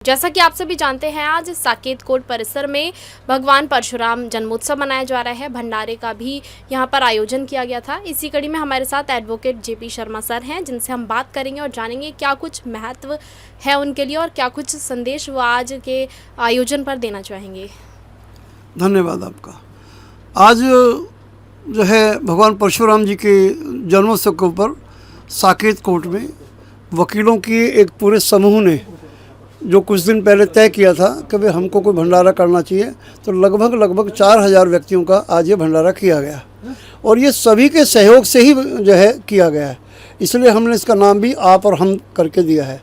जैसा कि आप सभी जानते हैं, आज साकेत कोट परिसर में भगवान परशुराम जन्मोत्सव मनाया जा रहा है। भंडारे का भी यहां पर आयोजन किया गया था। इसी कड़ी में हमारे साथ एडवोकेट जेपी शर्मा सर हैं, जिनसे हम बात करेंगे और जानेंगे क्या कुछ महत्व है उनके लिए और क्या कुछ संदेश वो आज के आयोजन पर देना चाहेंगे। धन्यवाद आपका। आज जो है भगवान परशुराम जी के जन्मोत्सव के ऊपर साकेत कोट में वकीलों की एक पूरे समूह ने जो कुछ दिन पहले तय किया था कि भाई हमको कोई भंडारा करना चाहिए, तो लगभग 4000 व्यक्तियों का आज ये भंडारा किया गया और ये सभी के सहयोग से ही जो है किया गया है। इसलिए हमने इसका नाम भी आप और हम करके दिया है।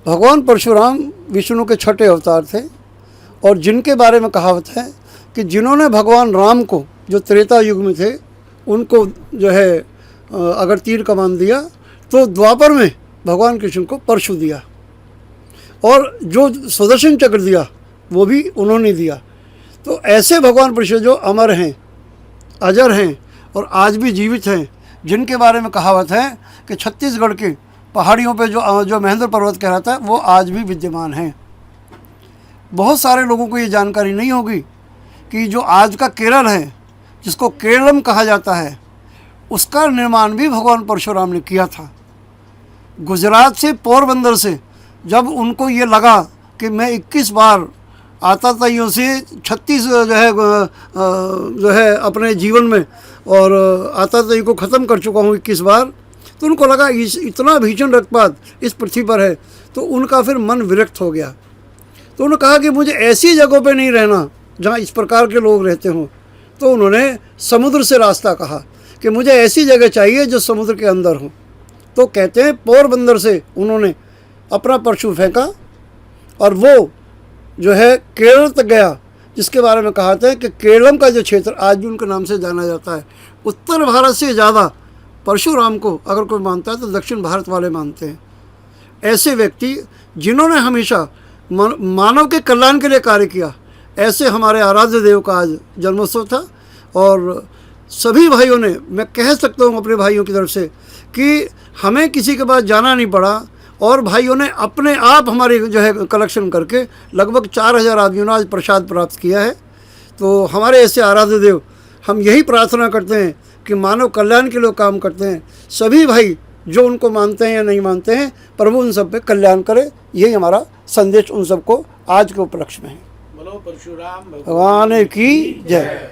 भगवान परशुराम विष्णु के छठे अवतार थे और जिनके बारे में कहावत है कि जिन्होंने भगवान राम को जो त्रेता युग में थे उनको जो है अगर तीर कमान दिया तो द्वापर में भगवान कृष्ण को परशु दिया और जो सुदर्शन चक्र दिया वो भी उन्होंने दिया। तो ऐसे भगवान परशु जो अमर हैं, अजर हैं और आज भी जीवित हैं, जिनके बारे में कहावत है कि छत्तीसगढ़ के पहाड़ियों पे जो महेंद्र पर्वत कहलाता है वो आज भी विद्यमान हैं। बहुत सारे लोगों को ये जानकारी नहीं होगी कि जो आज का केरल है, जिसको केरलम कहा जाता है, उसका निर्माण भी भगवान परशुराम ने किया था। गुजरात से पोरबंदर से जब उनको ये लगा कि मैं 21 बार आताताइयों से 36 जो है अपने जीवन में और आताताई को ख़त्म कर चुका हूँ 21 बार, तो उनको लगा इतना भीषण रक्तपात इस पृथ्वी पर है, तो उनका फिर मन विरक्त हो गया। तो उन्होंने कहा कि मुझे ऐसी जगहों पे नहीं रहना जहाँ इस प्रकार के लोग रहते हों। तो उन्होंने समुद्र से रास्ता कहा कि मुझे ऐसी जगह चाहिए जो समुद्र के अंदर हो। तो कहते हैं पोरबंदर से उन्होंने अपना परशु फेंका और वो जो है केरल तक गया, जिसके बारे में कहा है कि केरलम का जो क्षेत्र आज भी उनके नाम से जाना जाता है। उत्तर भारत से ज़्यादा परशुराम को अगर कोई मानता है तो दक्षिण भारत वाले मानते हैं। ऐसे व्यक्ति जिन्होंने हमेशा मानव के कल्याण के लिए कार्य किया, ऐसे हमारे आराध्य देव का आज जन्मोत्सव था। और सभी भाइयों ने, मैं कह सकता हूँ अपने भाइयों की तरफ से कि हमें किसी के पास जाना नहीं पड़ा और भाइयों ने अपने आप हमारे जो है कलेक्शन करके लगभग 4000 आदमियों ने आज प्रसाद प्राप्त किया है। तो हमारे ऐसे आराध्य देव, हम यही प्रार्थना करते हैं कि मानव कल्याण के लिए काम करते हैं। सभी भाई जो उनको मानते हैं या नहीं मानते हैं, प्रभु उन सब पे कल्याण करे, यही हमारा संदेश उन सबको आज के उपलक्ष्य में है। बोलो परशुराम भगवान की जय।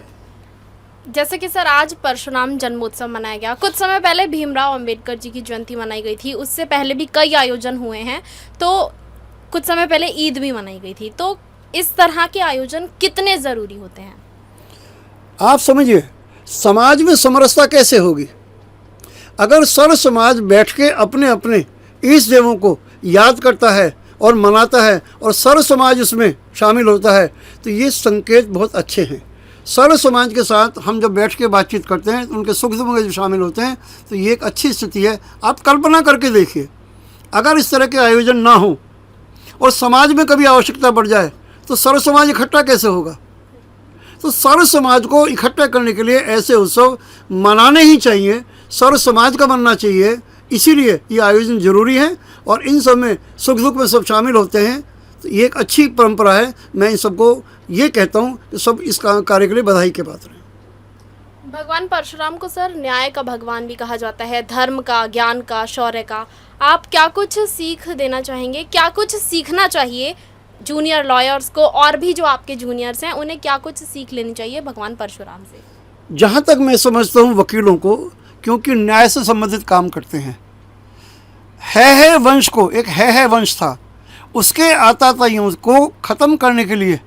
जैसे कि सर आज परशुराम जन्मोत्सव मनाया गया, कुछ समय पहले भीमराव अंबेडकर जी की जयंती मनाई गई थी, उससे पहले भी कई आयोजन हुए हैं, तो कुछ समय पहले ईद भी मनाई गई थी। तो इस तरह के आयोजन कितने ज़रूरी होते हैं? आप समझिए समाज में समरसता कैसे होगी अगर सर्व समाज बैठ के अपने अपने इष्ट देवों को याद करता है और मनाता है और सर्व समाज उसमें शामिल होता है, तो ये संकेत बहुत अच्छे हैं। सर्व समाज के साथ हम जब बैठ के बातचीत करते हैं, उनके सुख दुख में जब शामिल होते हैं, तो ये एक अच्छी स्थिति है। आप कल्पना करके देखिए, अगर इस तरह के आयोजन ना हो और समाज में कभी आवश्यकता बढ़ जाए तो सर्व समाज इकट्ठा कैसे होगा। तो सर्व समाज को इकट्ठा करने के लिए ऐसे उत्सव मनाने ही चाहिए, सर्व समाज का बनना चाहिए। इसीलिए ये आयोजन ज़रूरी है और इन सब में सुख दुख में सब शामिल होते हैं। तो ये एक अच्छी परंपरा है। मैं इन सबको ये कहता हूँ कि सब इस कार्य के लिए बधाई के पात्र हैं। भगवान परशुराम को सर न्याय का भगवान भी कहा जाता है, धर्म का, ज्ञान का, शौर्य का। आप क्या कुछ सीख देना चाहेंगे, क्या कुछ सीखना चाहिए जूनियर लॉयर्स को और भी जो आपके जूनियर्स हैं, उन्हें क्या कुछ सीख लेनी चाहिए भगवान परशुराम से? जहाँ तक मैं समझता हूँ वकीलों को, क्योंकि न्याय से संबंधित काम करते हैं, है वंश को, एक है वंश था, उसके आताताइयों को ख़त्म करने के लिए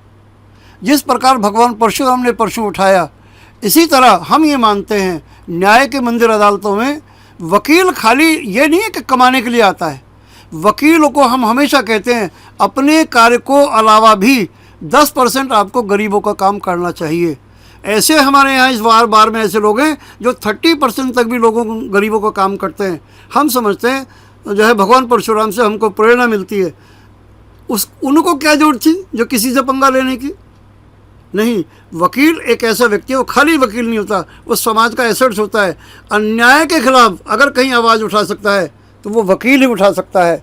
जिस प्रकार भगवान परशुराम ने परशु उठाया, इसी तरह हम ये मानते हैं न्याय के मंदिर अदालतों में वकील खाली ये नहीं है कि कमाने के लिए आता है। वकीलों को हम हमेशा कहते हैं अपने कार्य को अलावा भी 10% आपको गरीबों का काम करना चाहिए। ऐसे हमारे यहाँ इस बार में ऐसे लोग हैं जो 30% तक भी गरीबों का काम करते हैं। हम समझते हैं जो है भगवान परशुराम से हमको प्रेरणा मिलती है। उनको क्या जरूरत थी जो किसी से पंगा लेने की? नहीं, वकील एक ऐसा व्यक्ति है, वो खाली वकील नहीं होता, वो समाज का एसेट्स होता है। अन्याय के खिलाफ अगर कहीं आवाज़ उठा सकता है तो वो वकील ही उठा सकता है।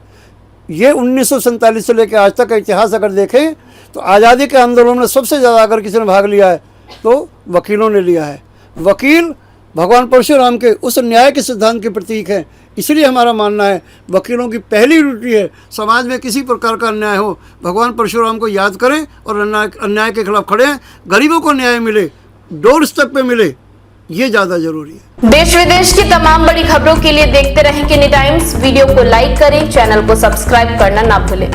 ये 1947 से लेकर आज तक का इतिहास अगर देखें तो आज़ादी के आंदोलन में सबसे ज़्यादा अगर किसी ने भाग लिया है तो वकीलों ने लिया है। वकील भगवान परशुराम के उस न्याय के सिद्धांत के प्रतीक हैं। इसलिए हमारा मानना है वकीलों की पहली ड्यूटी है समाज में किसी प्रकार का अन्याय हो भगवान परशुराम को याद करें और अन्याय के खिलाफ खड़े हैं। गरीबों को न्याय मिले, डोर स्टेप पे मिले, ये ज़्यादा जरूरी है। देश विदेश की तमाम बड़ी खबरों के लिए देखते रहें किनी टाइम्स। वीडियो को लाइक करें, चैनल को सब्सक्राइब करना ना भूलें।